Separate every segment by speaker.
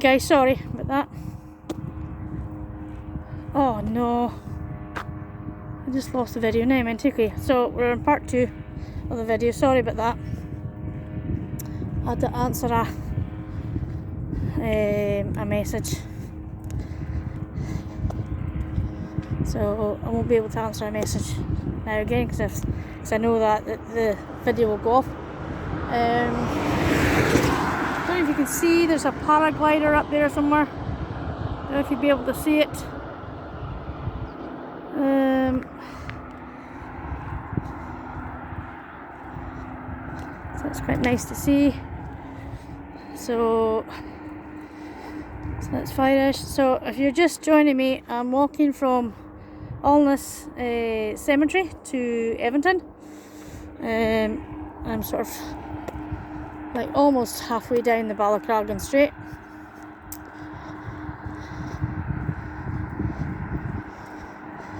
Speaker 1: guys, sorry about that. Oh no, I just lost the video. Never mind. Okay, so we're in part 2 of the video. Sorry about that. I had to answer a message, so I won't be able to answer a message now again because I know that the video will go off. Don't know if you can see, there's a paraglider up there somewhere. Don't know if you'll be able to see it. So it's quite nice to see. So that's fine-ish. So if you're just joining me, I'm walking from Alness Cemetery to Evanton. I'm sort of like almost halfway down the Ballacragan Straight.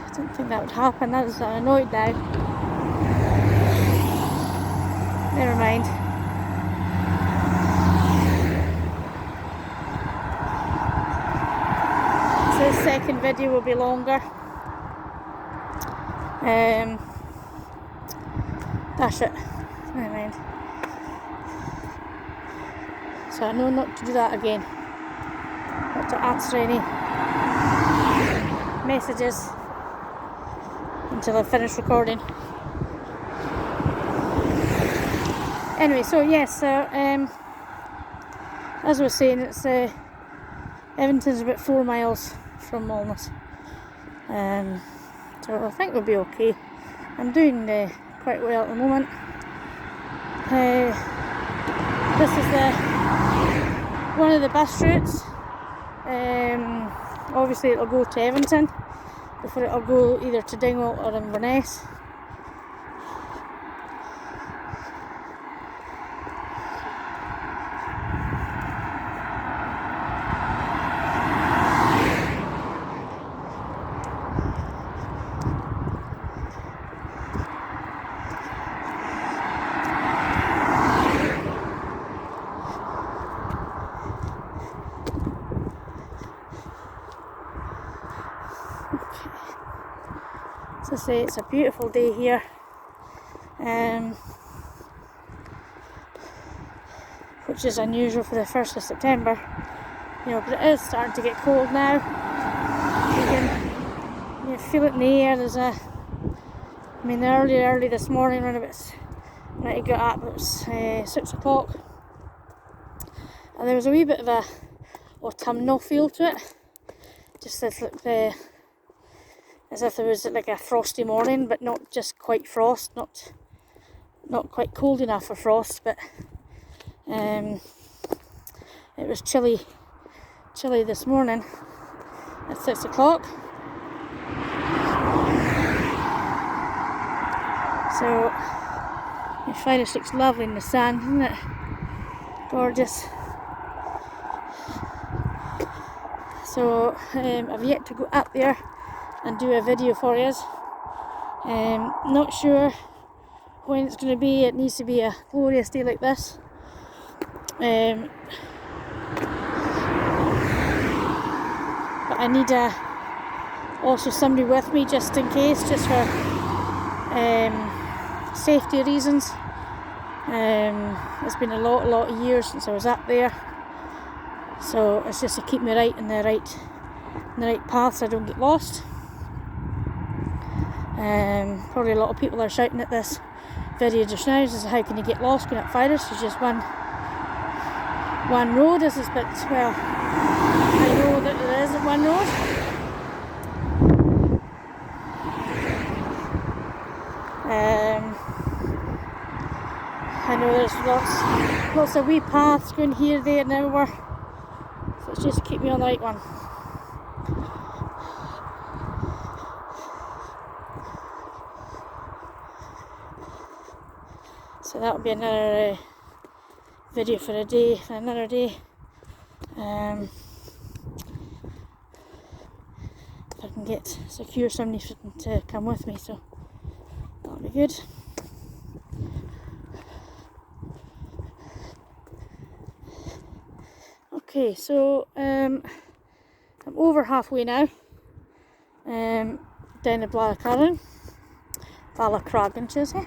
Speaker 1: I didn't think that would happen. That is annoyed now. Never mind. So the second video will be longer. That's it. Never mind. So I know not to do that again. Not to answer any messages until I finish recording. Anyway, so yes, as I was saying, it's Evanton's about 4 miles from Alness. So I think we'll be okay. I'm doing quite well at the moment. This is one of the bus routes. Obviously it'll go to Evanton before it'll go either to Dingwall or Inverness. As I say, it's a beautiful day here, which is unusual for the 1st of September, you know, but it is starting to get cold now. You can feel it in the air. Early this morning when I got up, it was 6 o'clock, and there was a wee bit of a autumnal feel to it, just as if there was like a frosty morning, but not just quite frost, not quite cold enough for frost, but it was chilly this morning at 6 o'clock. So you find it looks lovely in the sun, isn't it? Gorgeous. So I've yet to go up there and do a video for you. Not sure when it's going to be. It needs to be a glorious day like this. But I need also somebody with me just in case, just for safety reasons. It's been a lot of years since I was up there, so it's just to keep me in the right path so I don't get lost. Probably a lot of people are shouting at this video just now, as how can you get lost going up Fires? There's just one road. This is, but well, I know that there isn't one road. I know there's lots of wee paths going here, there and everywhere, so it's just to keep me on the right one. So that'll be another video for another day. If I can secure somebody to come with me, so that'll be good. Okay. Okay, so I'm over halfway now down the Balacragan, should I say.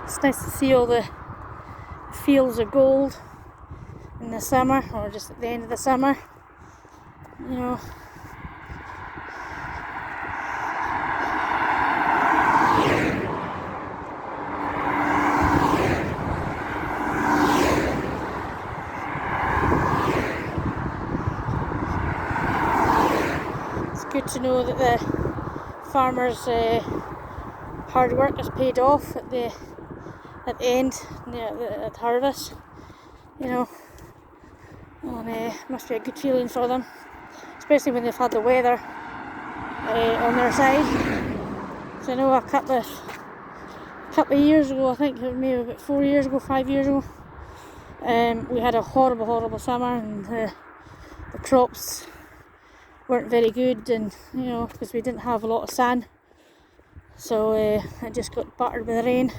Speaker 1: It's nice to see all the fields of gold in the summer, or just at the end of the summer, you know. It's good to know that the farmers' hard work is paid off at the end, at harvest, you know, and it must be a good feeling for them, especially when they've had the weather on their side. So I know a couple of years ago, I think maybe about 4 years ago, 5 years ago, we had a horrible summer, and the crops weren't very good, and you know, because we didn't have a lot of sun, so it just got battered with the rain.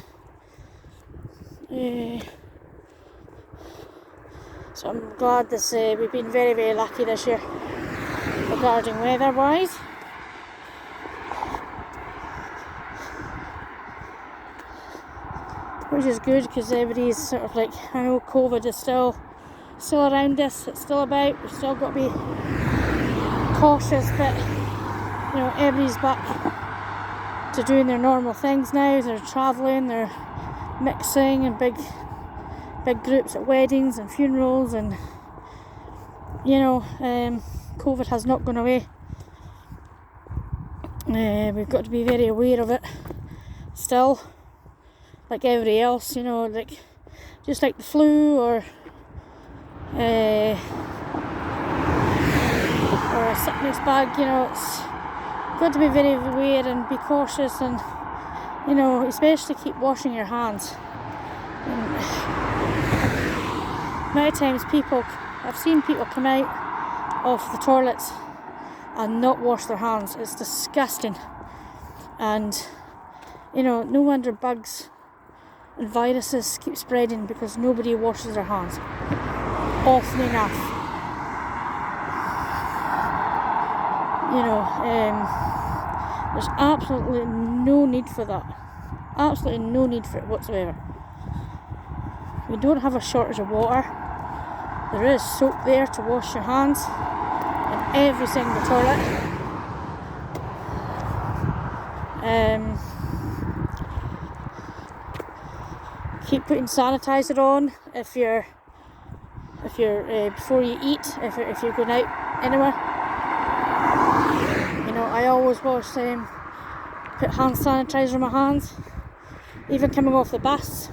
Speaker 1: So I'm glad we've been very lucky this year regarding weather wise. Which is good, because everybody's sort of like, I know COVID is still around us, it's still about, we've still got to be cautious, but you know, everybody's back to doing their normal things now. They're travelling, they're mixing in big groups at weddings and funerals, and you know, COVID has not gone away. We've got to be very aware of it still, like everybody else, you know, like just like the flu or a sickness bug, you know. It's got to be very aware and be cautious, and you know, especially keep washing your hands. And many times I've seen people come out of the toilets and not wash their hands. It's disgusting, and you know, no wonder bugs and viruses keep spreading, because nobody washes their hands often enough. You know, there's absolutely no need for that. Absolutely no need for it whatsoever. We don't have a shortage of water. There is soap there to wash your hands in every single toilet. Keep putting sanitizer on if you're before you eat, if you're going out anywhere. You know, I always put hand sanitizer on my hands, even coming off the bus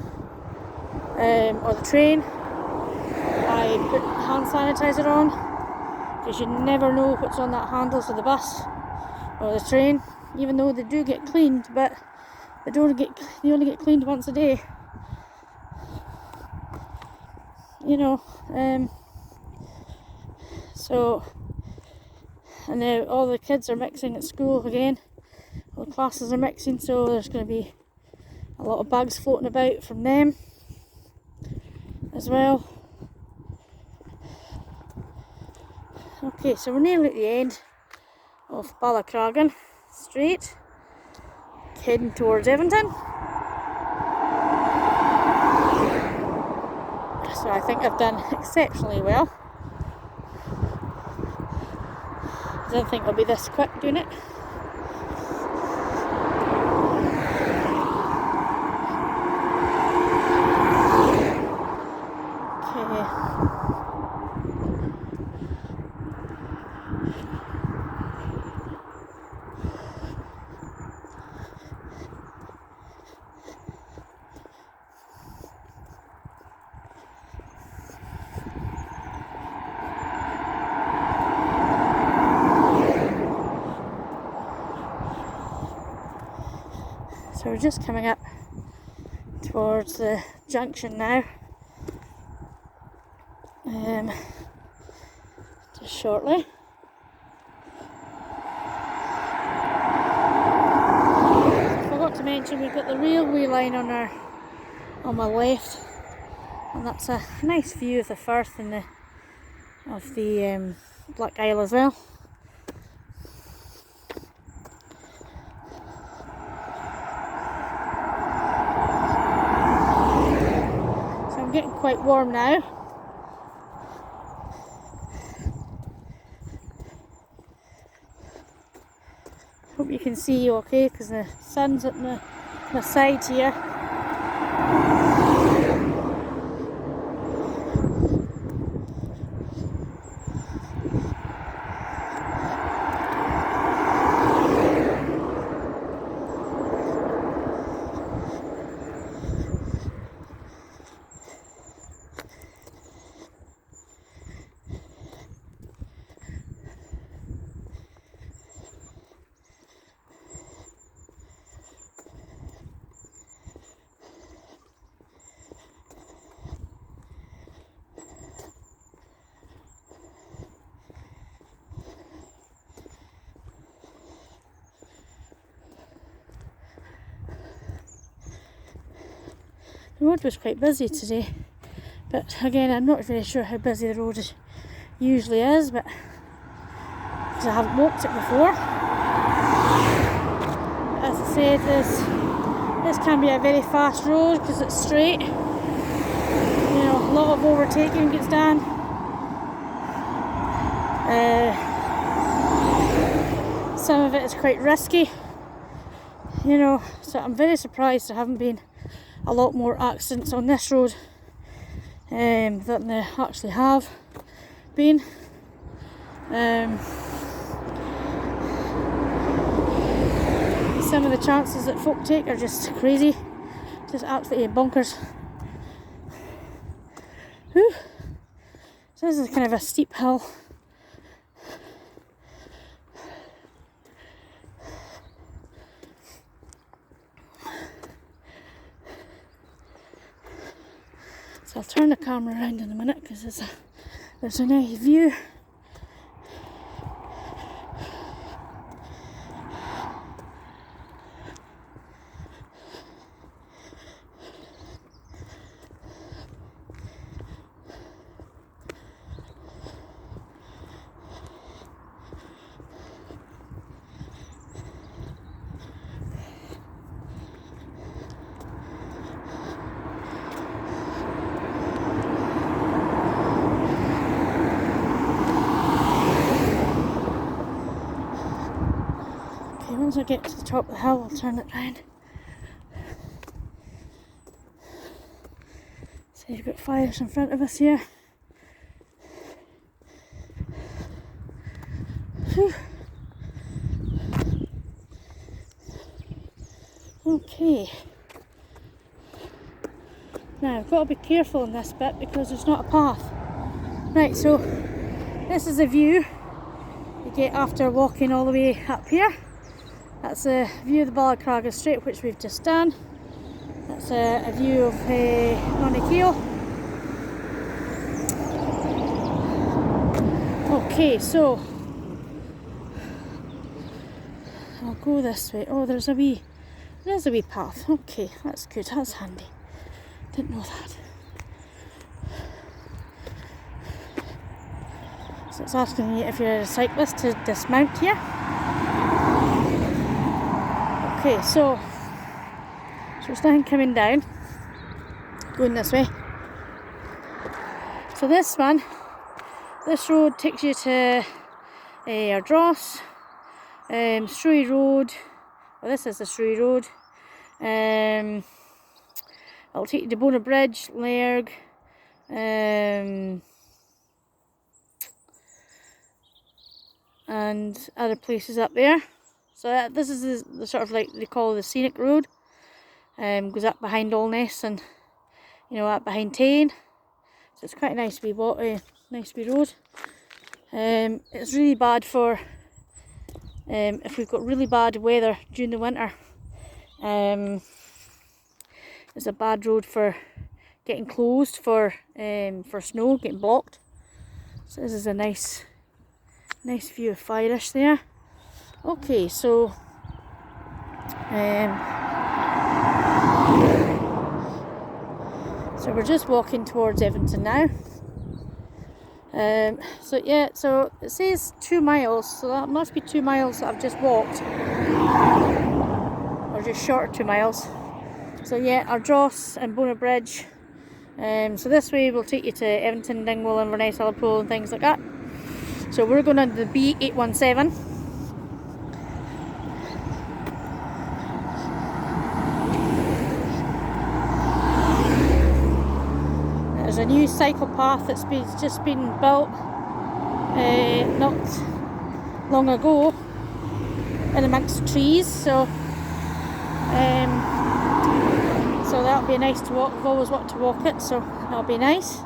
Speaker 1: or the train. I put hand sanitizer on, because you never know what's on that handles of the bus or the train, even though they do get cleaned, but they only get cleaned once a day. You know, so, and now all the kids are mixing at school again. All the classes are mixing, so there's going to be a lot of bugs floating about from them as well. Okay, so we're nearly at the end of Balacragan Street, heading towards Evanton. So I think I've done exceptionally well. I didn't think I'll be this quick doing it. So we're just coming up towards the junction now, just shortly. mentioned, we've got the railway line on my left, and that's a nice view of the Firth and of the Black Isle as well. So I'm getting quite warm now. Hope you can see okay, because the sun's at my side here. The road was quite busy today, but again I'm not very sure how busy the road usually is, but because I haven't walked it before. But as I said, this can be a very fast road because it's straight. You know, a lot of overtaking gets done. Some of it is quite risky, you know, so I'm very surprised there haven't been a lot more accidents on this road than there actually have been. Some of the chances that folk take are just crazy, just absolutely bonkers. Whew. So this is kind of a steep hill. So I'll turn the camera around in a minute because there's a nice view. Once I get to the top of the hill, I'll turn it round. So you've got fires in front of us here. Whew. Okay. Now I've got to be careful in this bit because there's not a path. Right, so this is the view you get after walking all the way up here. That's a view of the Balacraga Strait, which we've just done. That's a view of Nonny. Okay, so I'll go this way. Oh, there's a wee path. Okay, that's good, that's handy. Didn't know that. So it's asking you if you're a cyclist to dismount here. Okay, so there's nothing coming down, going this way. So this road takes you to Ardross, Struy Road. Well, this is the Struy Road. It'll take you to Bona Bridge, Lairg, and other places up there. So this is the sort of like they call the scenic road. Goes up behind Alness and up behind Tain. So it's quite a nice wee road. It's really bad for if we've got really bad weather during the winter. It's a bad road for getting closed for snow, getting blocked. So this is a nice view of Firish there. Okay, so So we're just walking towards Evanton now. So yeah, so it says 2 miles, so that must be 2 miles that I've just walked, or just short of 2 miles. So yeah, Ardross and Bona Bridge. So this way will take you to Evanton, Dingwall, Inverness, Liverpool and things like that. So we're going on the B817. There's a new cycle path that's just been built not long ago in amongst trees, so that'll be nice to walk. I've always wanted to walk it, so that'll be nice.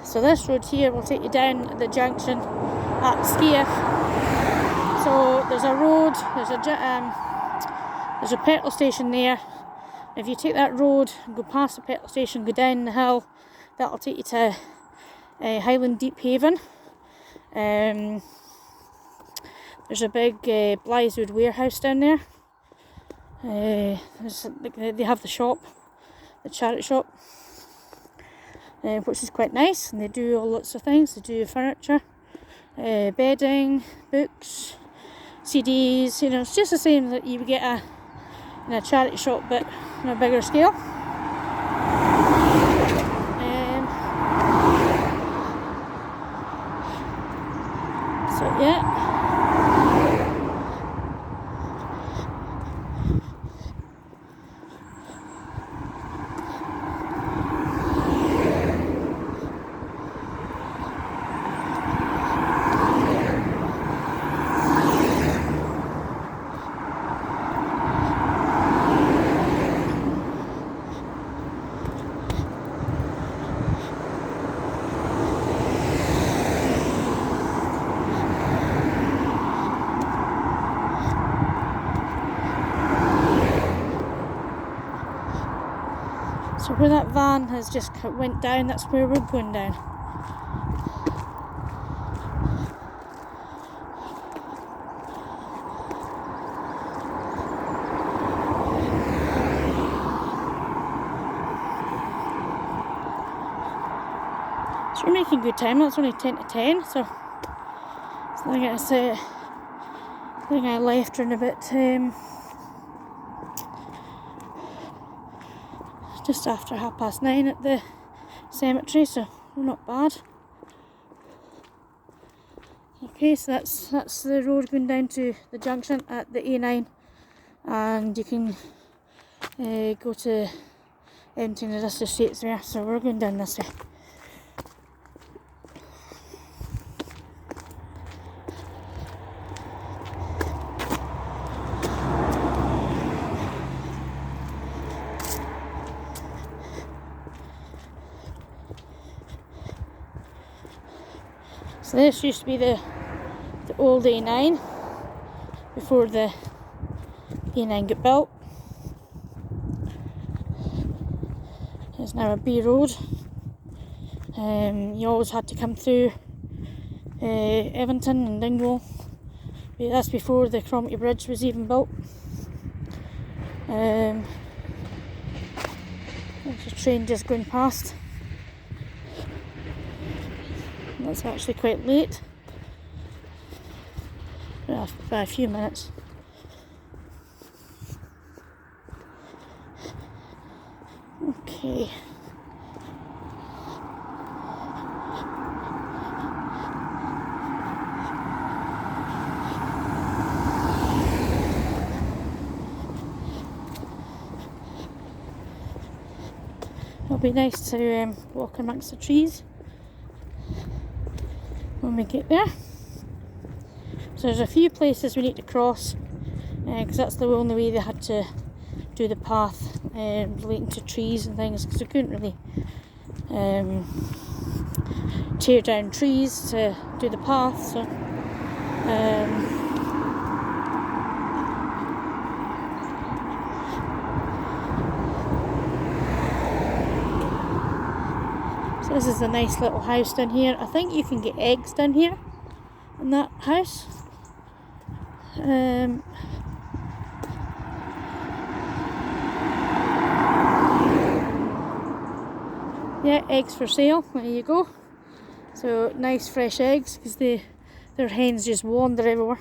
Speaker 1: So this road here will take you down the junction at Skier. So there's a road, there's a petrol station there. If you take that road and go past the petrol station, go down the hill, that'll take you to Highland Deep Haven. There's a big Blythewood warehouse down there. They have the shop, the charity shop, which is quite nice, and they do all lots of things. They do furniture, bedding, books, CDs. You know, it's just the same that you would get in a charity shop, but on a bigger scale. So yeah. So where that van has just went down, that's where we're going down. So we're making good time. That's only 10 to 10, so I think I left around about just after 9:30 at the cemetery, so we're not bad. Okay, so that's the road going down to the junction at the A9, and you can go to Evanton Industrial Estates there. So we're going down this way. So this used to be the old A9 before the A9 got built. It's now a B road. You always had to come through Evanton and Dingwall. That's before the Cromarty Bridge was even built. There's a train just going past. It's actually quite late, by a few minutes. Okay. It'll be nice to walk amongst the trees when we get there. So there's a few places we need to cross, because that's the only way they had to do the path relating to trees and things, because they couldn't really tear down trees to do the path. So so this is a nice little house down here. I think you can get eggs down here in that house. Yeah, eggs for sale, there you go. So nice fresh eggs, because their hens just wander everywhere.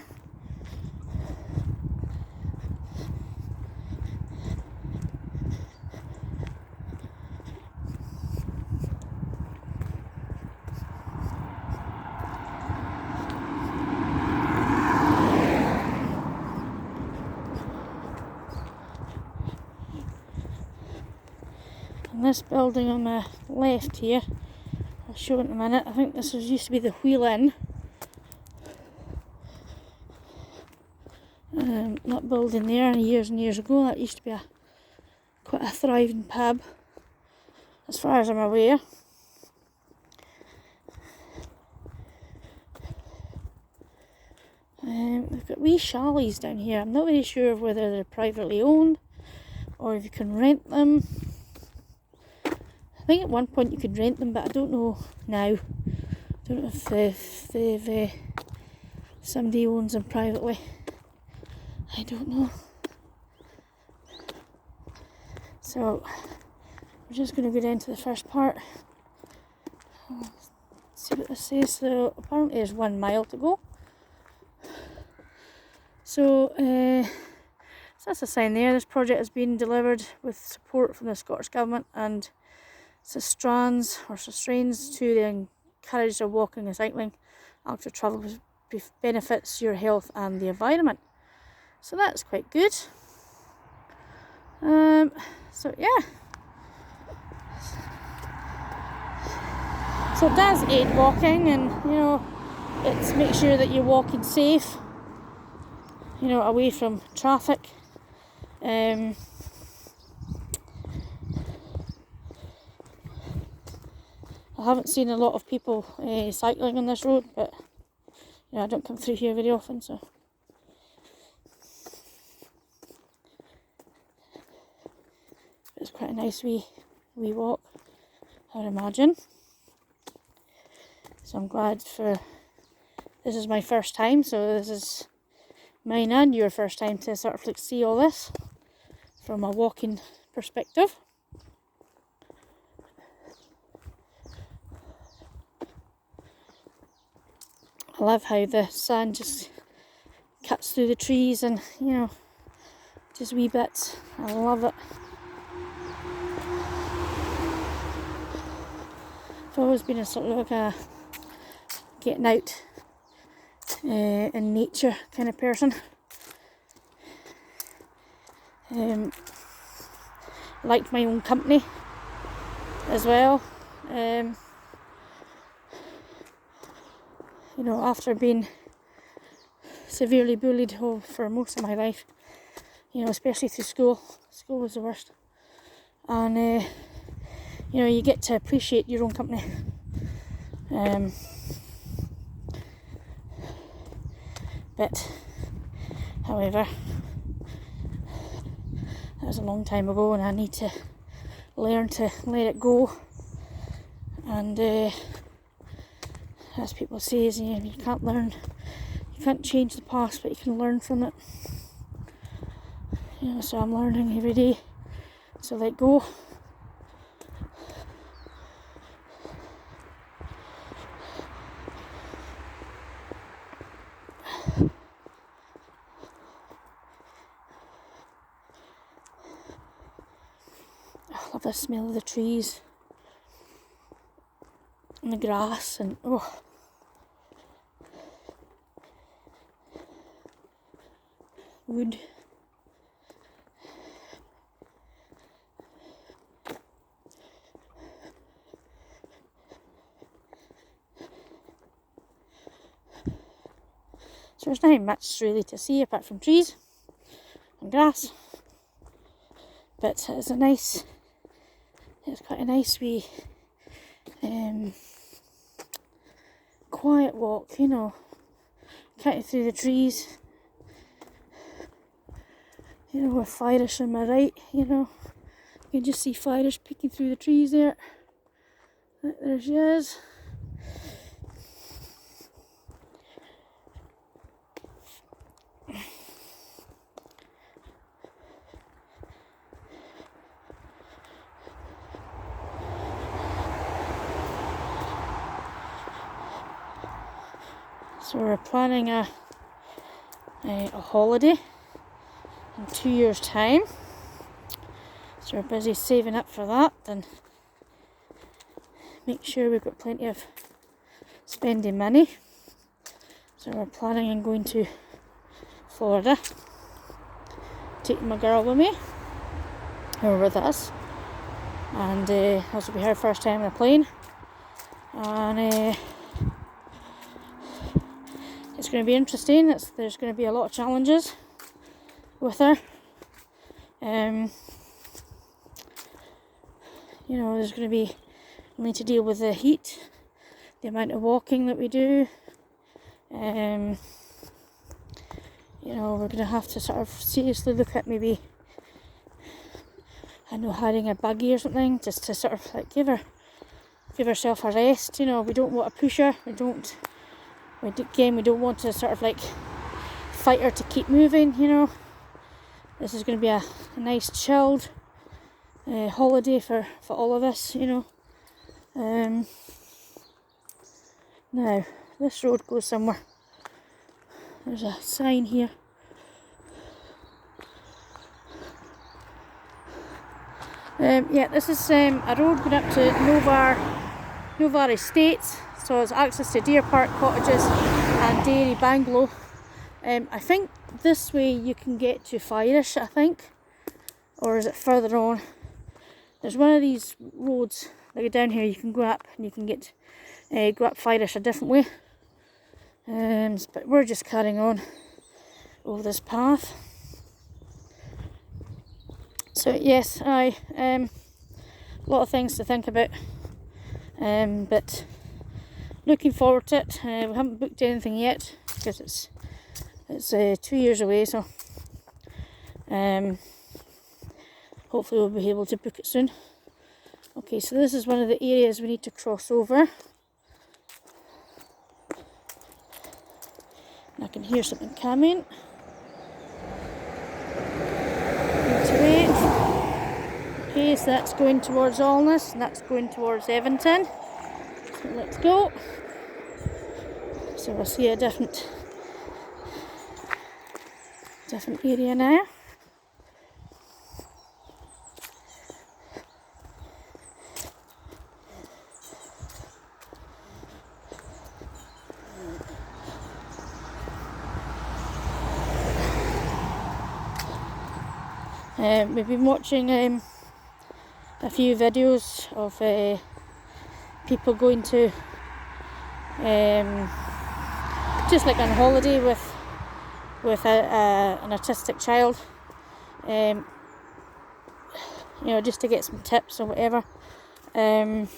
Speaker 1: And this building on the left here, I'll show it in a minute. I think this used to be the Wheel Inn. That building there, years and years ago, that used to be quite a thriving pub, as far as I'm aware. They've got wee chalets down here. I'm not really sure of whether they're privately owned or if you can rent them. I think at one point you could rent them, but I don't know now. I don't know if somebody owns them privately. I don't know. So we're just going to go down to the first part. Let's see what this says. So apparently there's 1 mile to go. So that's a sign there. This project has been delivered with support from the Scottish Government and sustains to encourage the walking and cycling. Active travel benefits your health and the environment. So that's quite good. So yeah. So it does aid walking, and it makes sure that you're walking safe, away from traffic. I haven't seen a lot of people cycling on this road, but I don't come through here very often, so. It's quite a nice wee walk, I would imagine. So I'm glad this is my first time, so this is mine and your first time to sort of see all this from a walking perspective. I love how the sand just cuts through the trees and, just wee bits. I love it. I've always been a sort of like a getting out in nature kind of person. Liked my own company as well. After being severely bullied for most of my life, especially through school. School was the worst. And you get to appreciate your own company. But, however, that was a long time ago, and I need to learn to let it go. And as people say, you can't change the past, but you can learn from it. So I'm learning every day to let go. I love the smell of the trees and the grass, and wood. So there's nothing much really to see apart from trees and grass, but it's quite a nice wee quiet walk, cutting through the trees, with fires on my right, you can just see fires peeking through the trees there. There she is. So we're planning a holiday in 2 years' time. So we're busy saving up for that and make sure we've got plenty of spending money. So we're planning on going to Florida, taking my girl with me, or with us, and this will be her first time on a plane, and it's going to be interesting. There's going to be a lot of challenges with her. You know, there's going to be, we need to deal with the heat, the amount of walking that we do. You know, we're going to have to sort of seriously look at maybe, I don't know, hiring a buggy or something, just to sort of like give herself a rest. You know, we don't want to push her. We don't want to sort of like fight her to keep moving. You know, this is going to be a nice chilled holiday for all of us. You know, now this road goes somewhere. There's a sign here. Yeah, this is a road going up to Novar Estates, so it's access to Deer Park Cottages and Dairy Bungalow. I think this way you can get to Fyrish, I think, or is it further on? There's one of these roads that go down here you can go up, and you can get go up Fyrish a different way. But we're just carrying on over this path. So yes, a lot of things to think about, but looking forward to it. We haven't booked anything yet because it's 2 years away, so hopefully we'll be able to book it soon. Okay, so this is one of the areas we need to cross over. I can hear something coming. Need to wait. Okay, so that's going towards Alness and that's going towards Evanton. So let's go. So we'll see a different area now. We've been watching a few videos of people going to just like on holiday with an autistic child, you know, just to get some tips or whatever. When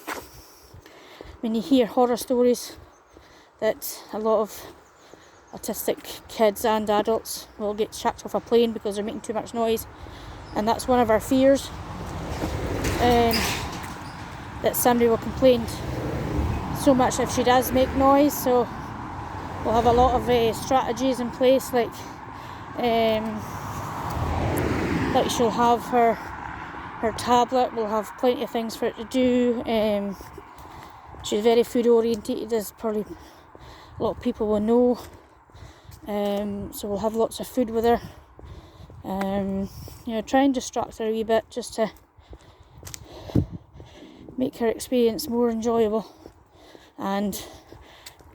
Speaker 1: you hear horror stories that a lot of autistic kids and adults will get chucked off a plane because they're making too much noise, and that's one of our fears, that somebody will complain so much if she does make noise. So we'll have a lot of strategies in place, like she'll have her tablet. We'll have plenty of things for her to do. She's very food orientated, as probably a lot of people will know. So we'll have lots of food with her. You know, try and distract her a wee bit just to make her experience more enjoyable, and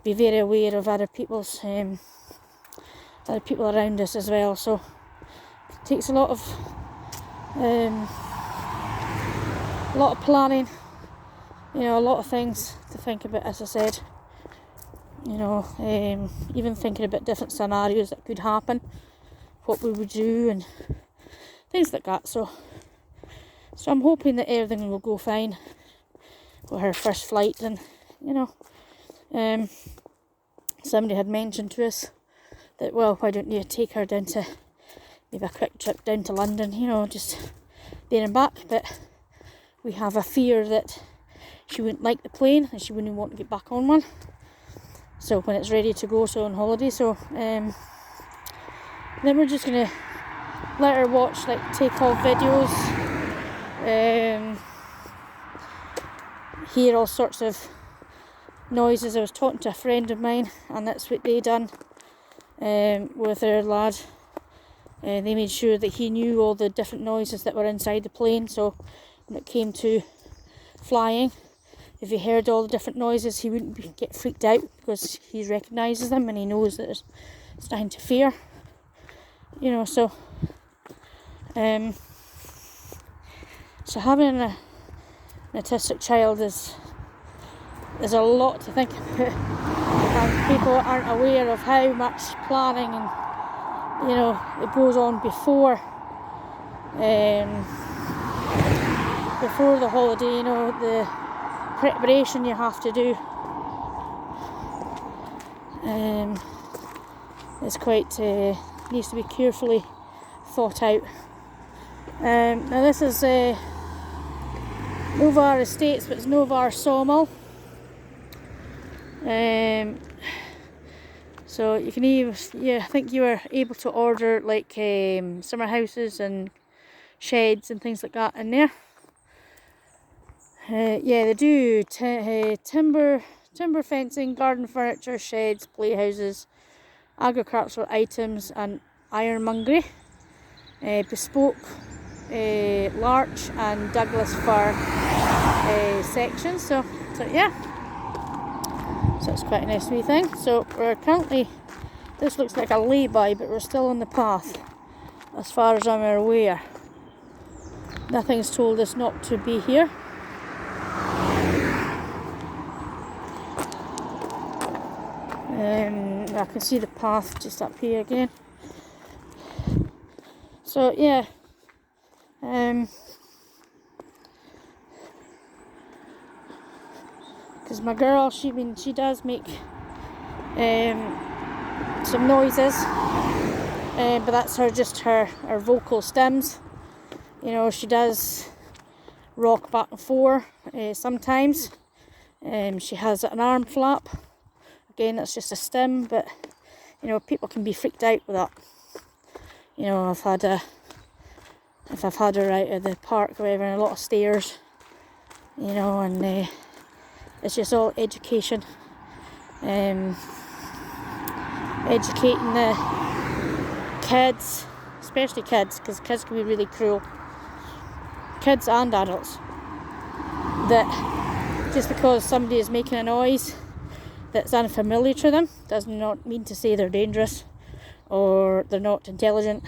Speaker 1: be very aware of other people around us as well. So it takes a lot of planning, you know, a lot of things to think about, as I said. You know, even thinking about different scenarios that could happen, what we would do and things like that. So I'm hoping that everything will go fine with her first flight. And you know, somebody had mentioned to us that, well, why don't you take her down to maybe a quick trip down to London, you know, just there and back. But we have a fear that she wouldn't like the plane and she wouldn't want to get back on one. So when it's ready to go, so on holiday, so then we're just gonna let her watch like take-off videos, hear all sorts of noises. I was talking to a friend of mine, and that's what they done with their lad. They made sure that he knew all the different noises that were inside the plane, so when it came to flying, if he heard all the different noises, he wouldn't get freaked out, because he recognises them and he knows that it's nothing to fear. You know, so having an autistic child is a lot to think about, and people aren't aware of how much planning and, you know, it goes on before the holiday. You know, the preparation you have to do is quite needs to be carefully thought out. Now this is Novar Estates, but it's Novar Sawmill. So you can even, I think you were able to order like summer houses and sheds and things like that in there. They do timber fencing, garden furniture, sheds, playhouses, agricultural items, and ironmongery, bespoke larch and Douglas fir sections. So yeah, so it's quite a nice wee thing. So we're currently, this looks like a lay-by, but we're still on the path as far as I'm aware. Nothing's told us not to be here. I can see the path just up here again. So yeah, because my girl, she does make some noises, but that's her vocal stems. You know, she does rock back and forth sometimes. She has an arm flap. Again, that's just a stem, but you know, people can be freaked out with that. You know, if I've had her out of the park or whatever, and a lot of stairs, you know, and it's just all education, educating the kids, especially kids, because kids can be really cruel, kids and adults, that just because somebody is making a noise that's unfamiliar to them does not mean to say they're dangerous or they're not intelligent.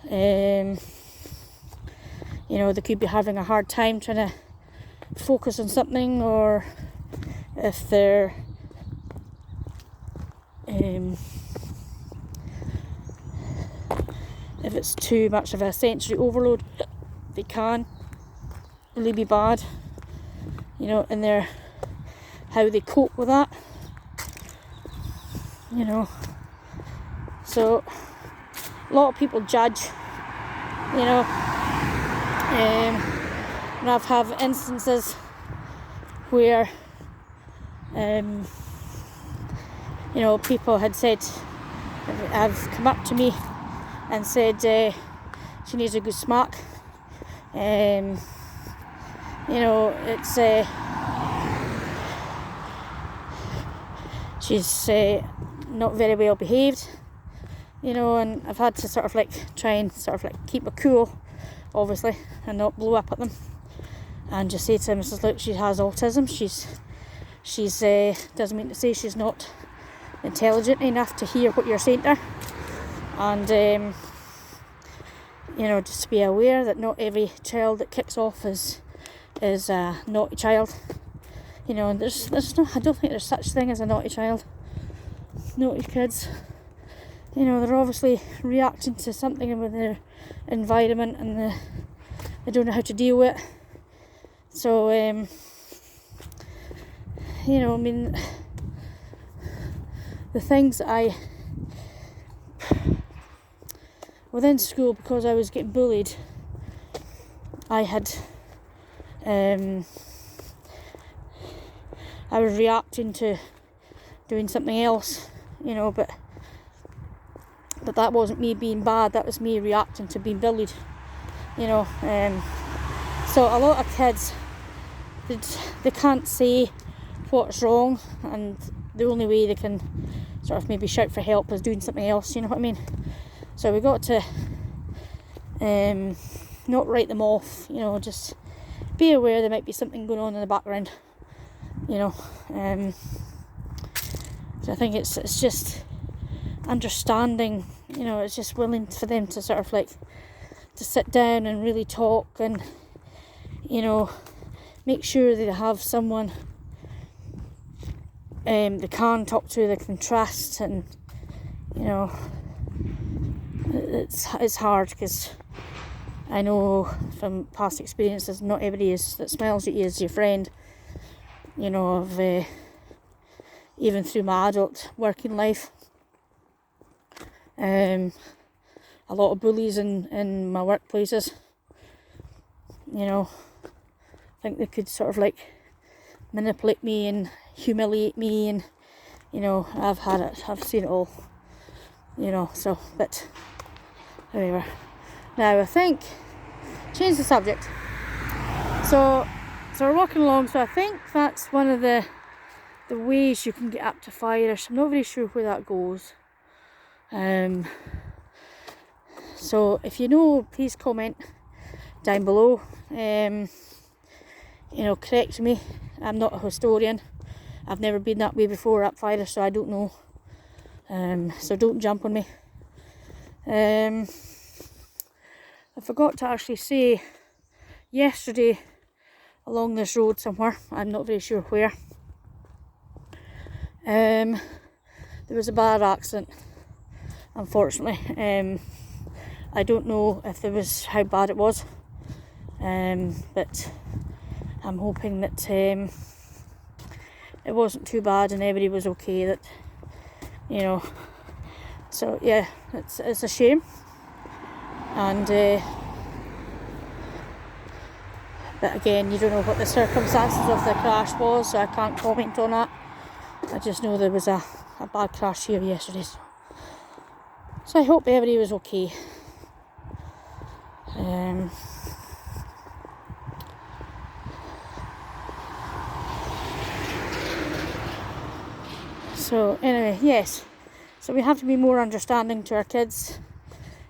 Speaker 1: You know, they could be having a hard time trying to focus on something, or if they're if it's too much of a sensory overload, they can really be bad, you know, in their how they cope with that, you know. So a lot of people judge, you know, and I've had instances where you know, people had said, have come up to me and said she needs a good smack. You know, it's she's not very well behaved, you know, and I've had to sort of like try and sort of like keep her cool, obviously, and not blow up at them, and just say to them, look, she has autism. She's doesn't mean to say she's not intelligent enough to hear what you're saying to her, and you know, just to be aware that not every child that kicks off is a naughty child. You know, and there's no, I don't think there's such thing as a naughty child. Naughty kids, you know, they're obviously reacting to something with their environment, and they don't know how to deal with it. So, you know, I mean, the things that within school, because I was getting bullied, I had I was reacting to doing something else, you know, but that wasn't me being bad, that was me reacting to being bullied, you know. So a lot of kids, they can't say
Speaker 2: what's wrong, and the only way they can sort of maybe shout for help is doing something else, you know what I mean? So we got to not write them off, you know, just be aware there might be something going on in the background, you know. So I think it's just understanding, you know, it's just willing for them to sort of like to sit down and really talk, and, you know, make sure they have someone they can talk to, they can trust. And, you know, it's hard, because I know from past experiences not everybody that smiles at you is your friend, you know, of even through my adult working life. A lot of bullies in my workplaces, you know. I think they could sort of like manipulate me and humiliate me, and, you know, I've seen it all, you know. So, but anyway, now I think change the subject. So we're walking along. So I think that's one of the ways you can get up to Firish. I'm not very sure where that goes. So if you know, please comment down below. You know, correct me. I'm not a historian. I've never been that way before up Firish, so I don't know. So don't jump on me. I forgot to actually say, yesterday along this road somewhere, I'm not very sure where, there was a bad accident, unfortunately. I don't know if there was, how bad it was, but I'm hoping that it wasn't too bad and everybody was okay, that, you know. So yeah, it's a shame. And but again, you don't know what the circumstances of the crash was, so I can't comment on that. I just know there was a bad crash here yesterday, so I hope everybody was okay. So anyway, yes, so we have to be more understanding to our kids.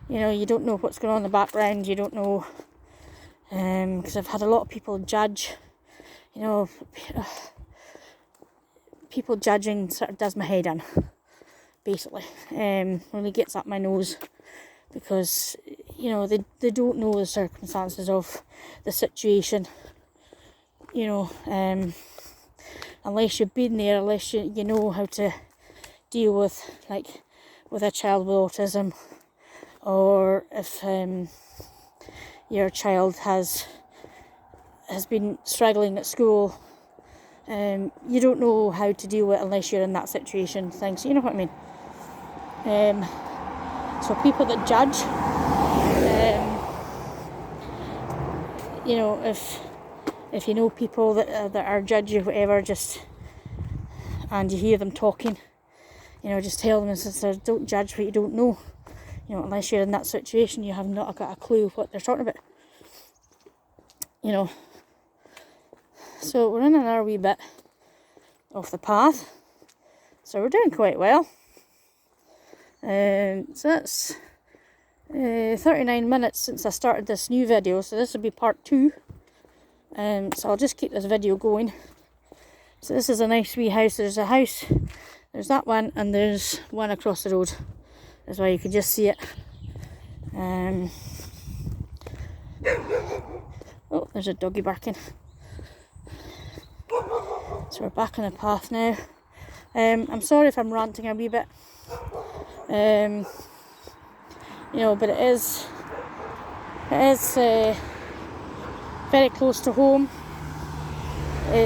Speaker 2: You know, you don't know what's going on in the background, you don't know, because I've had a lot of people judge, you know. People judging sort of does my head in, basically. Really gets up my nose, because, you know, they don't know the circumstances of the situation, you know. Unless you've been there, unless you know how to deal with, like, with a child with autism, or if your child has been struggling at school, you don't know how to deal with it unless you're in that situation. Things, you know what I mean. So people that judge, you know, if you know people that are judgy, whatever, just, and you hear them talking, you know, just tell them, sisters, don't judge what you don't know. You know, unless you're in that situation, you have not got a clue what they're talking about. You know. So we're in another wee bit off the path. So we're doing quite well. So that's 39 minutes since I started this new video. So this will be part 2. So I'll just keep this video going. So this is a nice wee house. There's a house, there's that one, and there's one across the road. That's why you can just see it. Oh, there's a doggy barking. So we're back on the path now. I'm sorry if I'm ranting a wee bit. You know, but it is very close to home.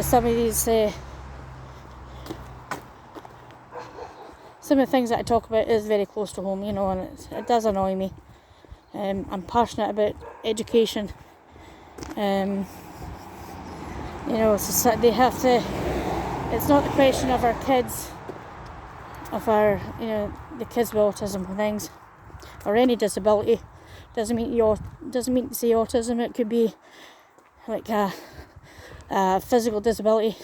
Speaker 2: Some of these, some of the things that I talk about is very close to home, you know, and it does annoy me. I'm passionate about education. You know, so they have to. It's not the question of our kids, of our, you know, the kids with autism and things, or any disability. Doesn't mean to say autism. It could be like a physical disability,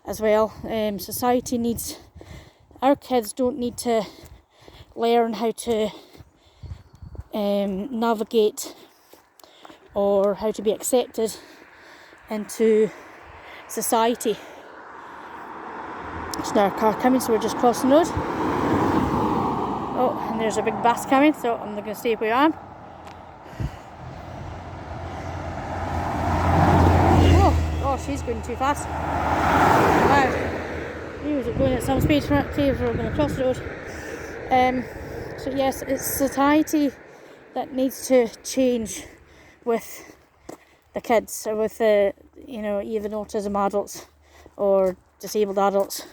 Speaker 2: as well. Society needs, our kids don't need to learn how to navigate or how to be accepted into society. There's now a car coming, so we're just crossing the road. Oh, and there's a big bus coming, so I'm not going to stay where I am. Oh, she's going too fast. Wow. He was going at some speed. Okay, we're going to cross the road. So yes, it's society that needs to change with the kids, or with the, even autism adults or disabled adults.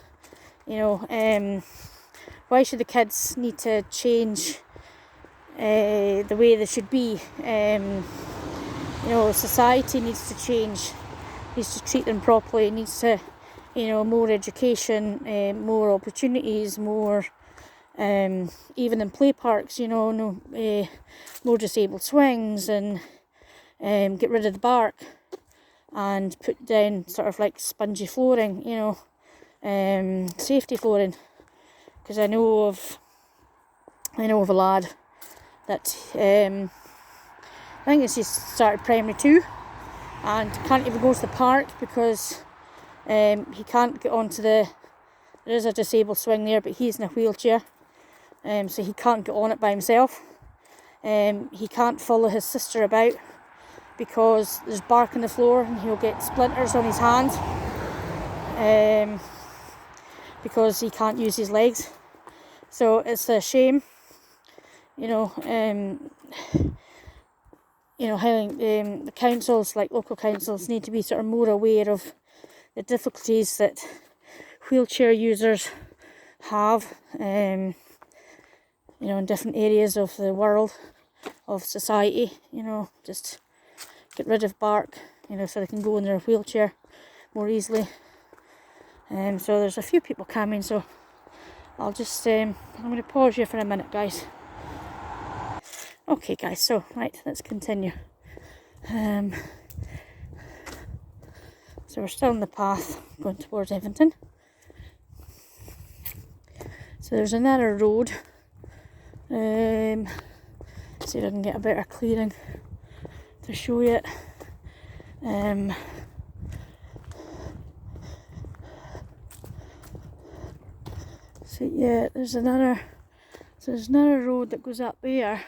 Speaker 2: Why should the kids need to change the way they should be? Society needs to change, needs to treat them properly, needs to, more education, more opportunities, more, even in play parks, more disabled swings, and get rid of the bark and put down sort of like spongy flooring, safety flooring. Because I know of a lad that I think he's just started primary 2 and can't even go to the park because he can't get onto there is a disabled swing there, but he's in a wheelchair, so he can't get on it by himself. He can't follow his sister about because there's bark on the floor and he'll get splinters on his hand. Because he can't use his legs. So it's a shame, how the councils, like local councils, need to be sort of more aware of the difficulties that wheelchair users have, in different areas of the world, of society, just get rid of bark, so they can go in their wheelchair more easily. So there's a few people coming, so I'll just, I'm going to pause here for a minute, guys. Okay, guys, so, right, let's continue. So we're still on the path going towards Evanton. So there's another road. See if I can get a better clearing to show you it. So yeah, there's another road that goes up there.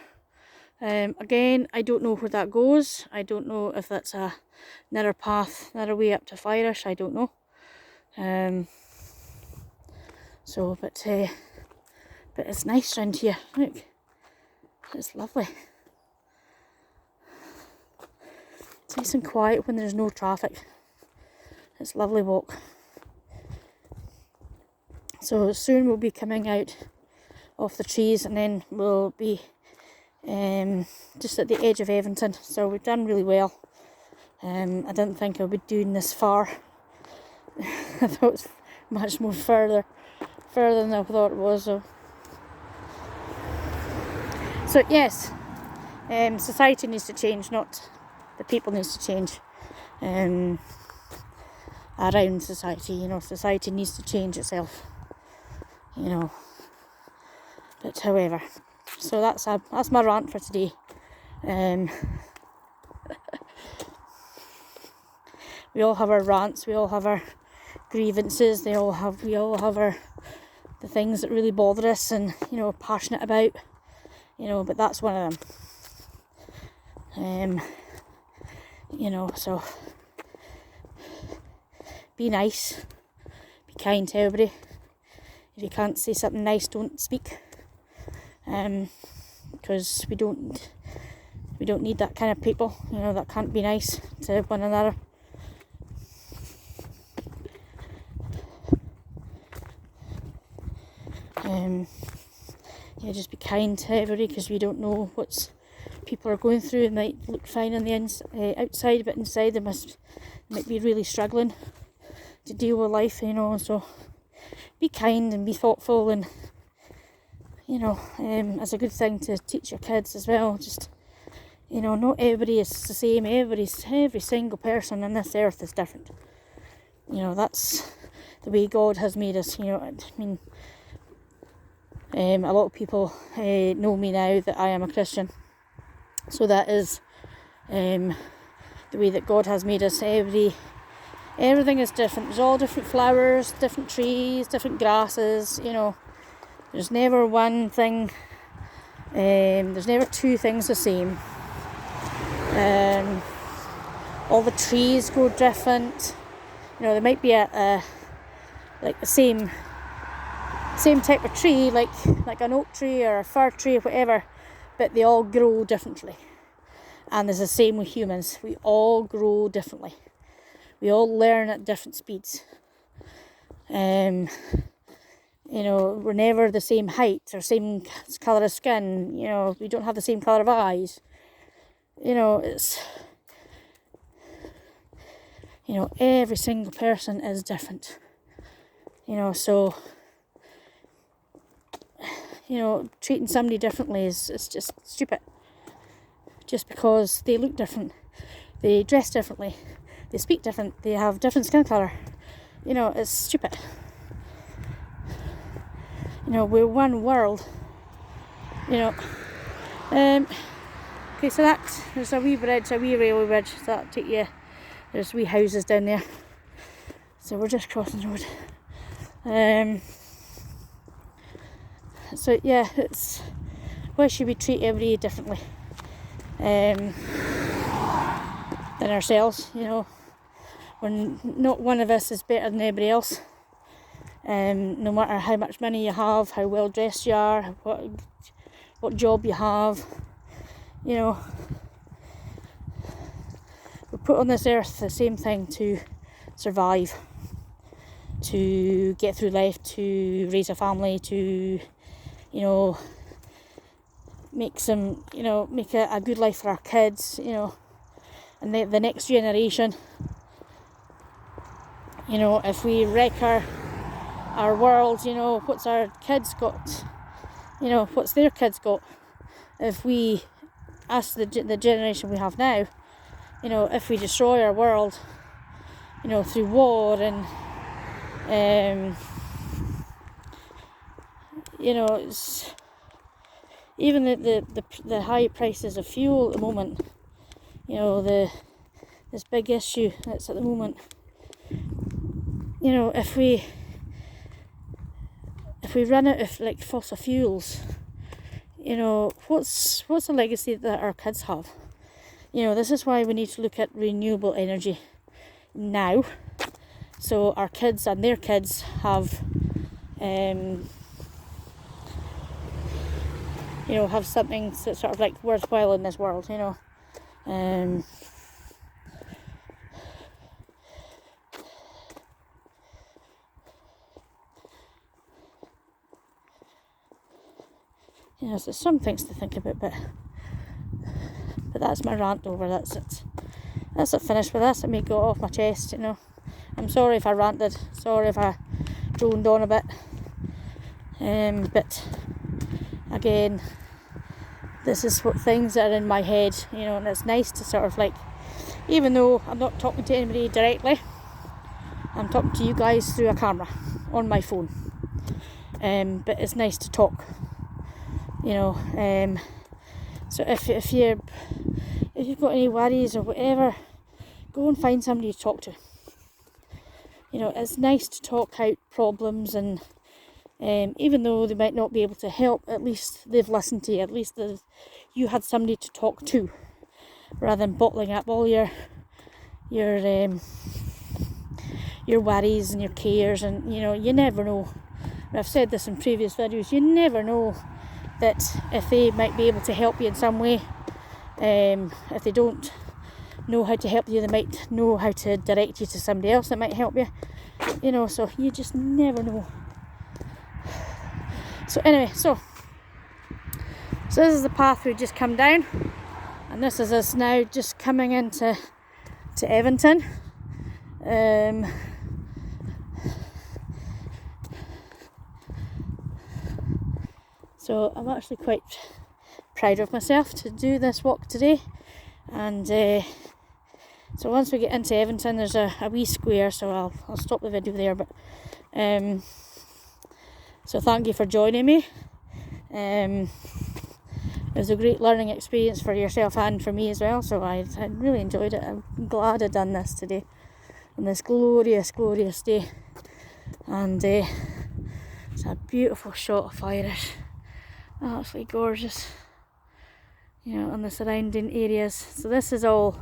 Speaker 2: Again, I don't know where that goes. I don't know if that's another path, another way up to Firish. I don't know. But it's nice round here. Look, it's lovely. It's nice and quiet when there's no traffic. It's a lovely walk. So soon we'll be coming out of the trees, and then we'll be just at the edge of Evanton. So we've done really well. I didn't think I would be doing this far. I thought it was much more further than I thought it was. So yes, society needs to change, not the people needs to change. Around society, society needs to change itself. But however, so that's my rant for today. We all have our rants, we all have our grievances, we all have the things that really bother us and passionate about, but that's one of them. So be nice, be kind to everybody. If you can't say something nice, don't speak. Because we don't need that kind of people, that can't be nice to one another. Just be kind to everybody, because we don't know what people are going through. It might look fine on the outside, but inside they might be really struggling to deal with life, so be kind and be thoughtful, and it's a good thing to teach your kids as well. Just not everybody is the same. Every single person on this earth is different. That's the way God has made us. I mean, a lot of people know me now that I am a Christian, so that is the way that God has made us. Everything is different. There's all different flowers, different trees, different grasses. There's never one thing. There's never two things the same. All the trees grow different. There might be like the same type of tree, like an oak tree or a fir tree or whatever, but they all grow differently. And it's the same with humans. We all grow differently. We all learn at different speeds. We're never the same height or same colour of skin. We don't have the same colour of eyes. It's every single person is different. So treating somebody differently is just stupid. Just because they look different, they dress differently, they speak different, they have different skin colour. It's stupid. We're one world. Okay, so there's a wee bridge, a wee railway bridge, so that'll take you. There's wee houses down there. So we're just crossing the road. So yeah, it's why should we treat everybody differently than ourselves? When not one of us is better than anybody else. No matter how much money you have, how well dressed you are, what job you have, we're put on this earth the same thing, to survive, to get through life, to raise a family, to make a good life for our kids, and the next generation. If we wreck our world, what's our kids got? What's their kids got? If we, us, the generation we have now, if we destroy our world, through war and, it's, even the high prices of fuel at the moment, this big issue that's at the moment. If we run out of like fossil fuels, what's the legacy that our kids have? This is why we need to look at renewable energy now, so our kids and their kids have have something that's sort of like worthwhile in this world. So some things to think about, but that's my rant over. That's it. That's it. Finished with this. Let me go off my chest. I'm sorry if I ranted. Sorry if I droned on a bit. But again, this is what things that are in my head. And it's nice to sort of like, even though I'm not talking to anybody directly, I'm talking to you guys through a camera on my phone. But it's nice to talk. So if you've got any worries or whatever, go and find somebody to talk to. It's nice to talk out problems, and even though they might not be able to help, at least they've listened to you. At least you had somebody to talk to, rather than bottling up all your worries and your cares. And you never know. I've said this in previous videos. You never know that if they might be able to help you in some way. If they don't know how to help you, they might know how to direct you to somebody else that might help you. So you just never know. So anyway, so this is the path we've just come down, and this is us now just coming into Evanton. So I'm actually quite proud of myself to do this walk today, and So once we get into Evanton, there's a wee square, so I'll stop the video there. But so thank you for joining me. It was a great learning experience for yourself and for me as well, so I really enjoyed it. I'm glad I'd done this today on this glorious, glorious day. And it's a beautiful shot of Irish, absolutely gorgeous, you know, on the surrounding areas. So this is all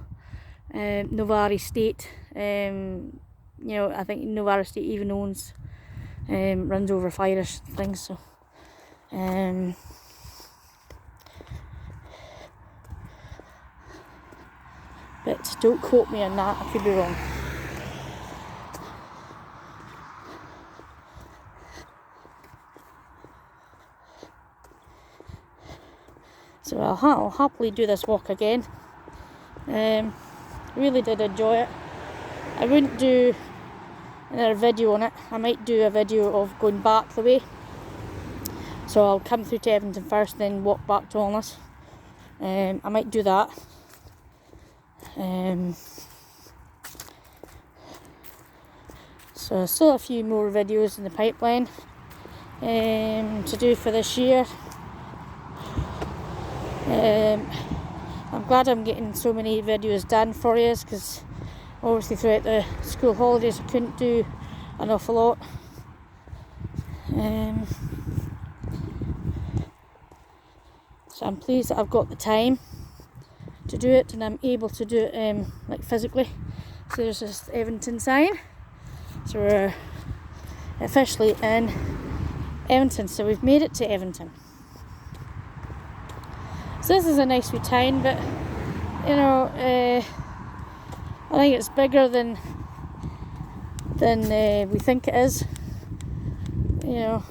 Speaker 2: Novara State. You know, I think Novara State even owns, runs over Irish things, so but don't quote me on that, I could be wrong. So I'll happily do this walk again. Really did enjoy it. I wouldn't do another video on it. I might do a video of going back the way. So I'll come through to Evanton first, then walk back to Alness. I might do that. So still a few more videos in the pipeline to do for this year. I'm glad I'm getting so many videos done for you, because obviously throughout the school holidays I couldn't do an awful lot. So I'm pleased that I've got the time to do it, and I'm able to do it like physically. So there's this Evanton sign, so we're officially in Evanton, so we've made it to Evanton. So this is a nice wee town, but you know, I think it's bigger than we think it is. You know,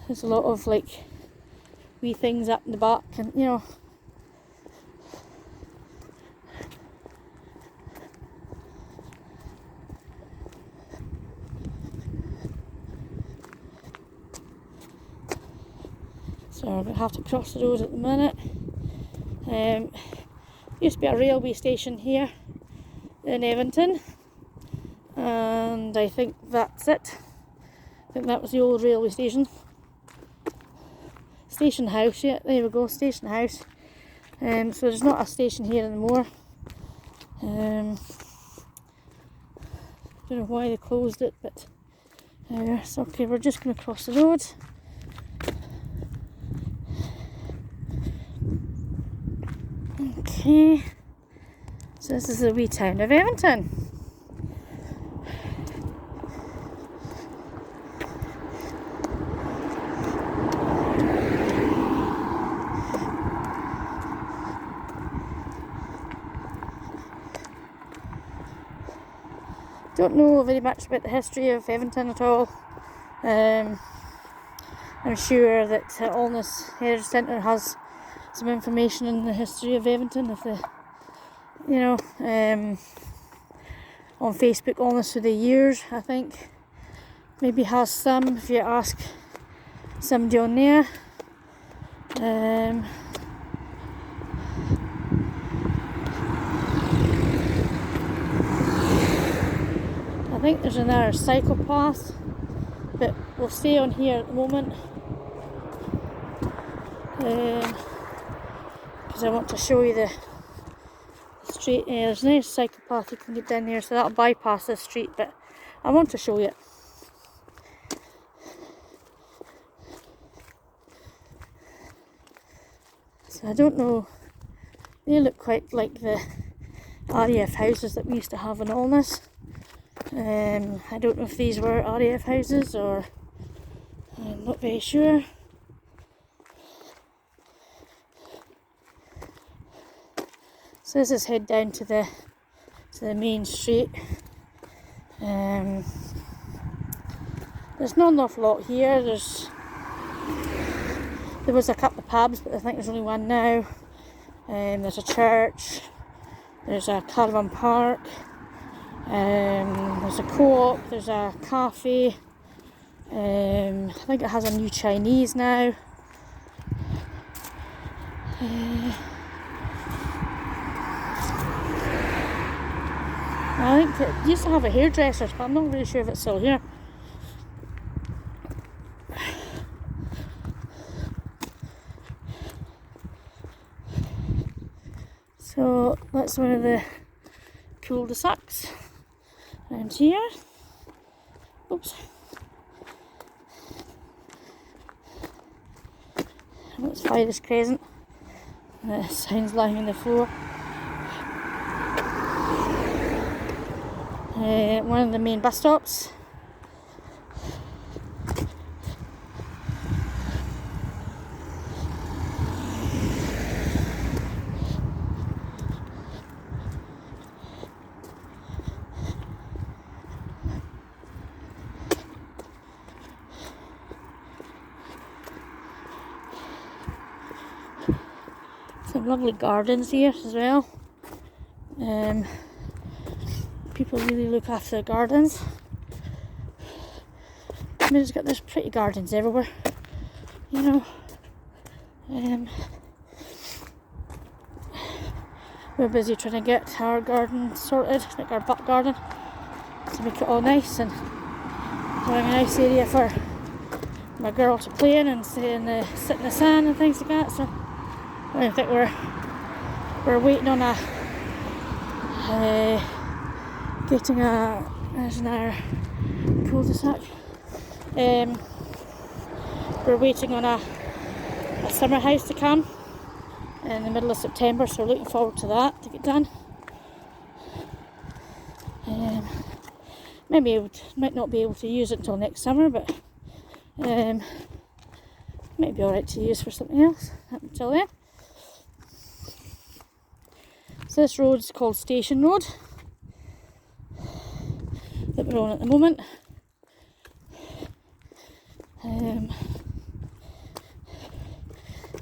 Speaker 2: there's a lot of like wee things up in the back, and you know, so I'm going to have to cross the road at the minute. Used to be a railway station here in Evanton, and I think that's it. I think that was the old railway station. Station house, yeah, there we go, station house. So there's not a station here anymore. Don't know why they closed it, but so okay, we're just going to cross the road. Okay, so this is the wee town of Evanton. Don't know very much about the history of Evanton at all. I'm sure that Alness Heritage Centre has some information on the history of Evanton, if the, you know, on Facebook, Alness through the years, I think maybe has some, if you ask somebody on there. I think there's another cycle path, but we'll stay on here at the moment, because I want to show you the street. There's a nice cycle path you can get down there, so that'll bypass this street, but I want to show you it. So I don't know, they look quite like the RAF houses that we used to have in Alness. I don't know if these were RAF houses, or I'm not very sure. So this is head down to the main street. There's not an awful lot here. There was a couple of pubs, but I think there's only one now. There's a church. There's a caravan park. There's a co-op. There's a cafe. I think it has a new Chinese now. I think it used to have a hairdresser, but I'm not really sure if it's still here. So that's one of the cul-de-sacs around here. Oops. Let's fire this crescent. The sign's lying on the floor. One of the main bus stops. Some lovely gardens here as well. People really look after their gardens. I mean, there's pretty gardens everywhere, you know. We're busy trying to get our garden sorted, like our back garden, to make it all nice and having a nice area for my girl to play in and sit in the sand and things like that. So I think we're waiting on getting there's another cul-de-sac. We're waiting on a summer house to come in the middle of September, so we're looking forward to that to get done. Might not be able to use it until next summer, but might be alright to use for something else up until then. So this road's called Station Road that we're on at the moment.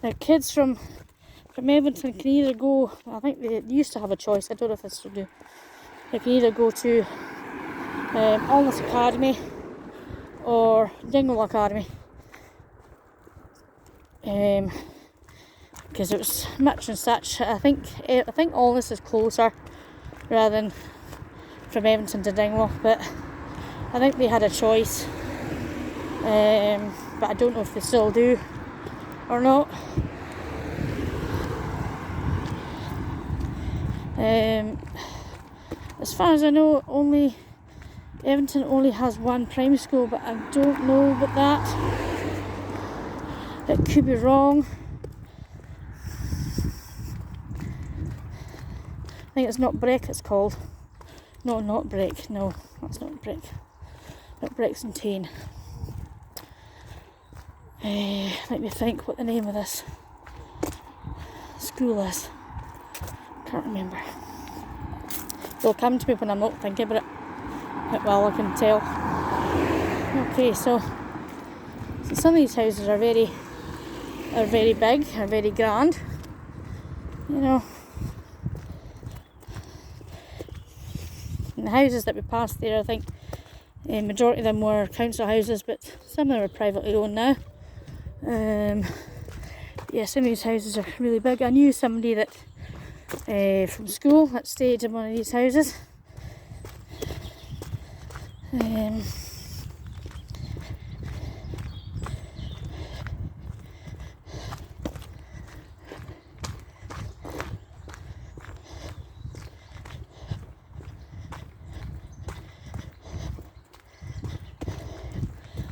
Speaker 2: Now kids from Evanton can either go, I think they used to have a choice, I don't know if they still do. They can either go to Alness Academy or Dingwall Academy. Because it was much and such. I think Alness is closer rather than from Evanton to Dingwall, but I think they had a choice. But I don't know if they still do or not. As far as I know, Evanton only has one primary school, but I don't know about that. It could be wrong. I think it's not Breck it's called. No, not Breck. No, that's not Breck. Not Brexington. Let me think what the name of this school is. Can't remember. It'll come to me when I'm not thinking about it. Well, I can tell. Okay, so some of these houses are very big, are very grand. You know. And the houses that we passed there, I think the majority of them were council houses, but some of them are privately owned now. Yeah, some of these houses are really big. I knew somebody that from school that stayed in one of these houses.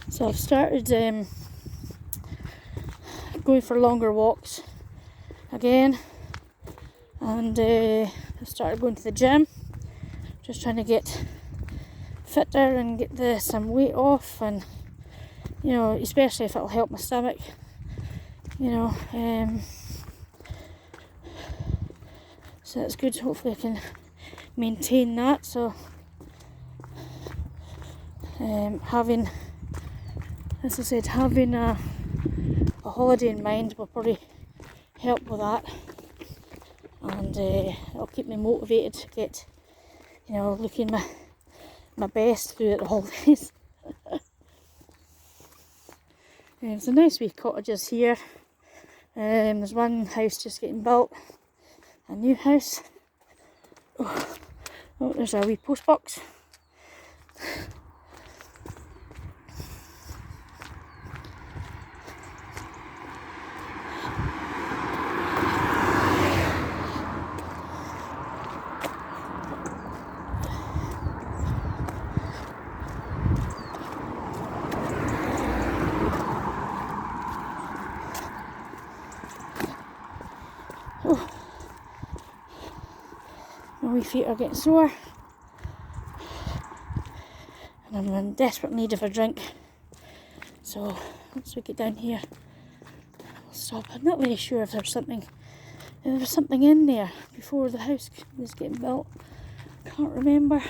Speaker 2: So I've started going for longer walks again, and I started going to the gym, just trying to get fitter and get some weight off, and you know, especially if it'll help my stomach, you know. So that's good. Hopefully I can maintain that. So having, as I said, having a holiday in mind will probably help with that, and it'll keep me motivated to get, you know, looking my best throughout the holidays. There's a nice wee cottages here. There's one house just getting built, a new house. Oh Oh, there's a wee post box. Oh, my wee feet are getting sore, and I'm in desperate need of a drink. So once we get down here, we'll stop. I'm not really sure if there's something. There was something in there before the house was getting built. Can't remember.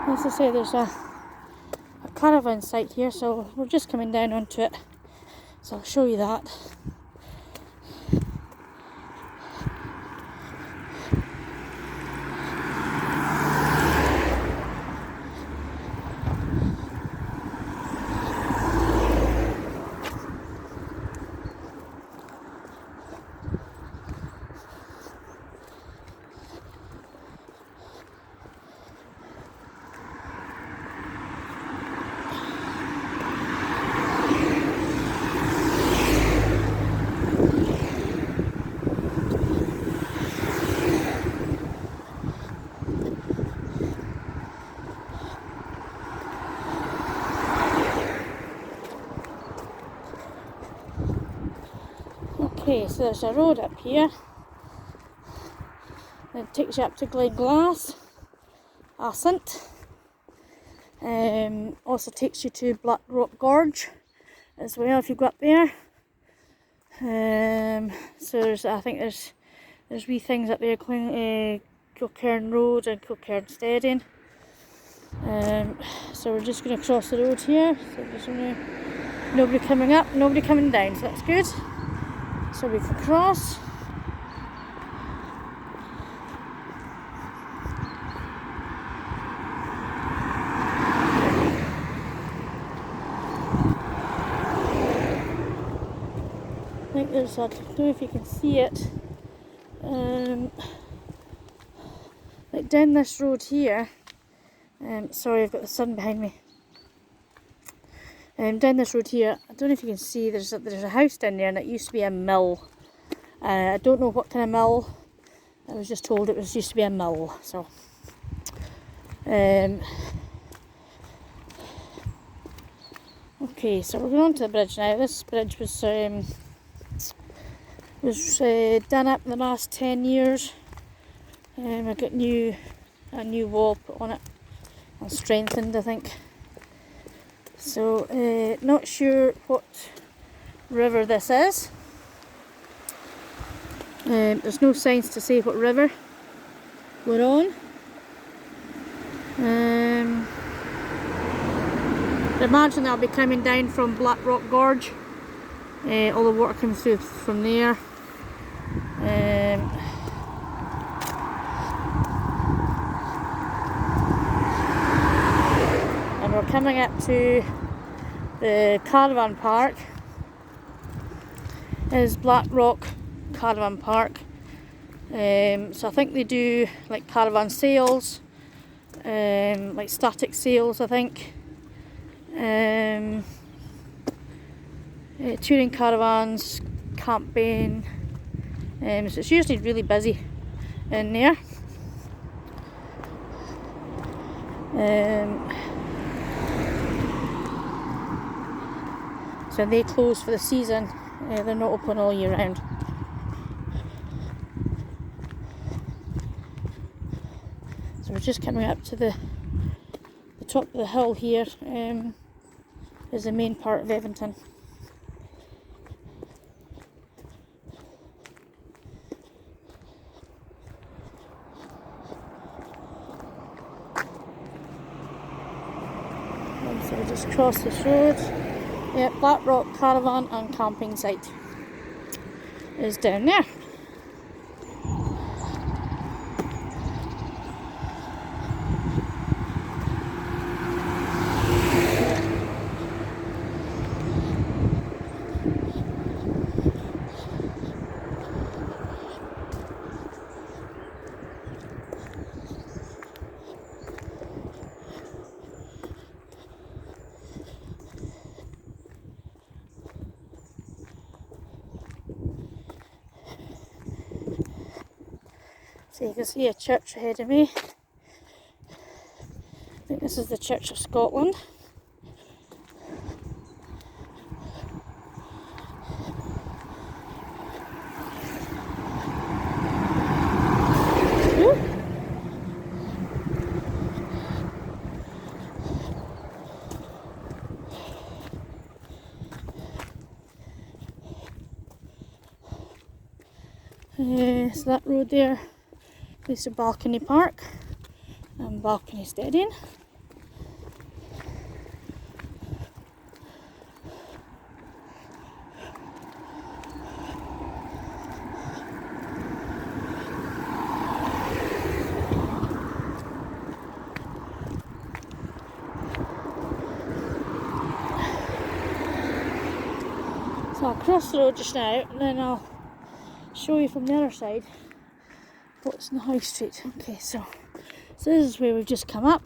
Speaker 2: As I say, there's a caravan site here, so we're just coming down onto it. So I'll show you that. Okay, so there's a road up here. It takes you up to Glass, Ascent. Also takes you to Black Rock Gorge as well if you go up there. So I think there's wee things up there, Kilcairn Road and Kilcairn Steading. So we're just going to cross the road here. So there's nobody coming up, nobody coming down, so that's good. So we can cross. I think there's I don't know if you can see it. Like down this road here. Sorry, I've got the sun behind me. Down this road here, I don't know if you can see, there's a house down there, and it used to be a mill. I don't know what kind of mill. I was just told it used to be a mill. So, okay, so we're going on to the bridge now. This bridge was done up in the last 10 years. I got a new wall put on it and strengthened, I think. So, not sure what river this is. There's no signs to say what river we're on. I imagine I'll be coming down from Black Rock Gorge. All the water comes through from there. And we're coming up to the caravan park. Is Black Rock Caravan Park. So I think they do like caravan sales, like static sales, I think. Touring caravans, camping. So it's usually really busy in there. So they close for the season. They're not open all year round. So we're just coming up to the top of the hill here. Is the main part of Evanton. So we just cross this road. Yeah, Black Rock Caravan and Camping Site is down there. So you can see a church ahead of me. I think this is the Church of Scotland. So that road there leads to Balcony Park and Balcony Stadium. So I'll cross the road just now and then I'll show you from the other side what's in the high street. Okay, so this is where we've just come up.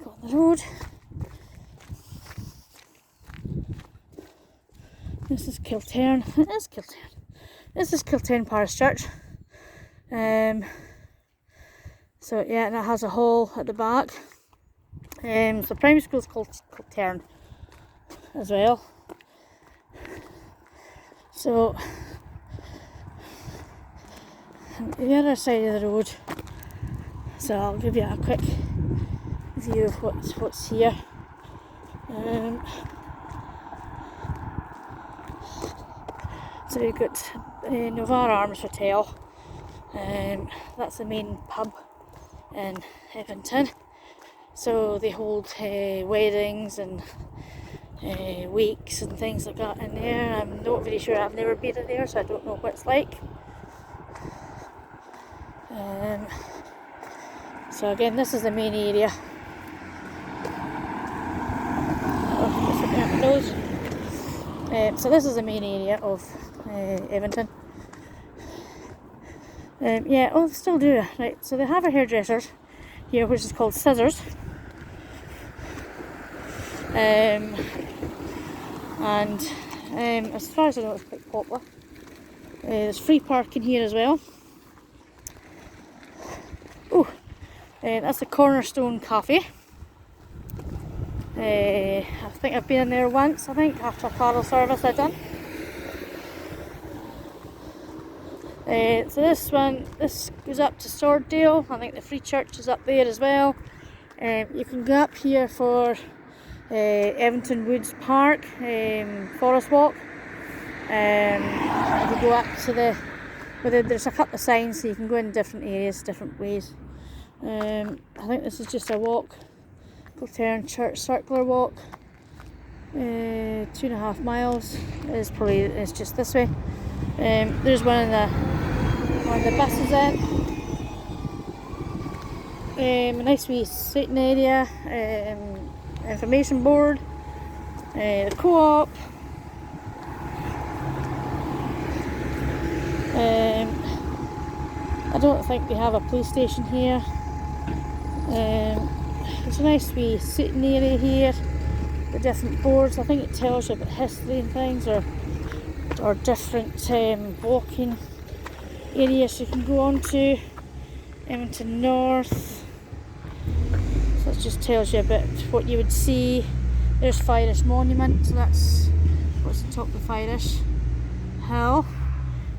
Speaker 2: Got on the road. This is Kiltern. It is Kiltern. This is Kiltern Parish Church. So yeah, and it has a hall at the back. So primary school is called Kiltern as well. So the other side of the road. So I'll give you a quick view of what's here. So you've got Novara Arms Hotel. That's the main pub in Evanton. So they hold weddings and weeks and things like that in there. I'm not very sure, I've never been in there, so I don't know what it's like. So again, this is the main area. So this is the main area of Evanton. Yeah, oh, they still do. Right, so they have a hairdresser here, which is called Scissors. And as far as I know, it's quite popular. There's free parking here as well. Oh, that's the Cornerstone Cafe. I think I've been in there once, after a carol service I've done. So this goes up to Sworddale. I think the Free Church is up there as well. You can go up here for Evanton Woods Park, Forest Walk. You can go up to there's a couple of signs, so you can go in different areas, different ways. I think this is just a walk. Kiltern Church circular walk. 2.5 miles. It's just this way. There's one of the buses in. A nice wee sitting area. Information board. The co-op. I don't think they have a police station here. There's a nice wee sitting area here. The different boards. I think it tells you about history and things, or different walking areas you can go on to. Evanton North. So it just tells you a bit what you would see. There's Firish Monument, so that's what's the top of the Firish Hill.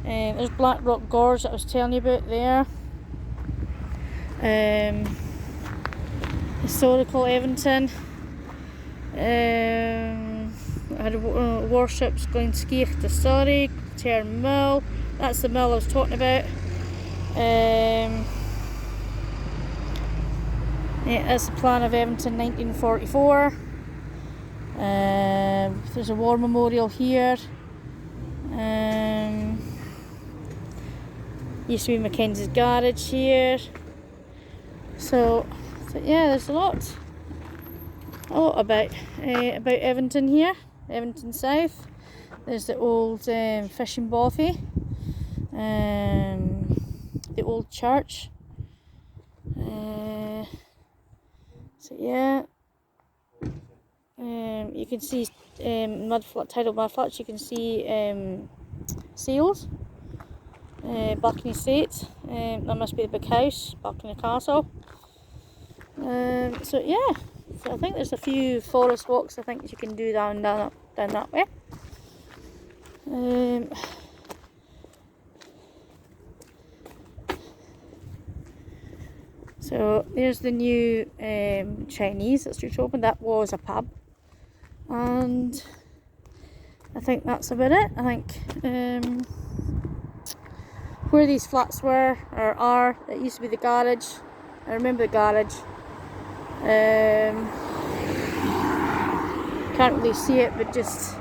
Speaker 2: There's Black Rock Gorge that I was telling you about there. Historical Evanton. I had warships going ski to Surrey, Kiltern Mill. That's the mill I was talking about. Yeah, that's the plan of Evanton 1944. There's a war memorial here. Used to be Mackenzie's garage here. So yeah, there's a lot about Evanton here, Evanton South. There's the old fishing bothy, the old church. So yeah, you can see tidal mud flats. You can see seals. Back in the estate. That must be the big house back in the castle. So yeah, so I think there's a few forest walks I think you can do down that way. So there's the new Chinese that's just opened. That was a pub, and I think that's about it. I think where these flats were or are, it used to be the garage. I remember the garage. Can't really see it, but just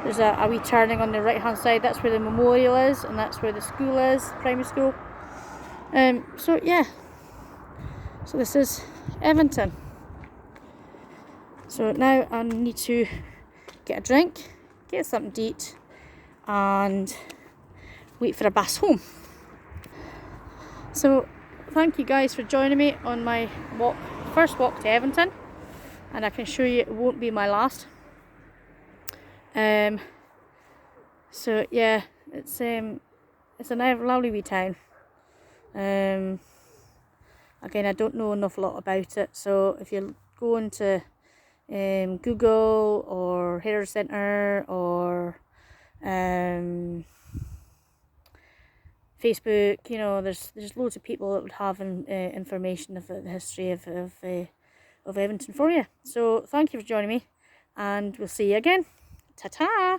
Speaker 2: there's a wee turning on the right hand side. That's where the memorial is, and that's where the school is, primary school. So yeah, so this is Evanton. So now I need to get a drink, get something to eat, and wait for a bus home. So thank you guys for joining me on my first walk to Evanton, and I can assure you it won't be my last. So yeah, it's a lovely wee town. Again, I don't know enough lot about it, so if you're going to Google or Heritage Centre or Facebook, you know, there's loads of people that would have information of the history of Evanton for you. So thank you for joining me, and we'll see you again. Ta-ta!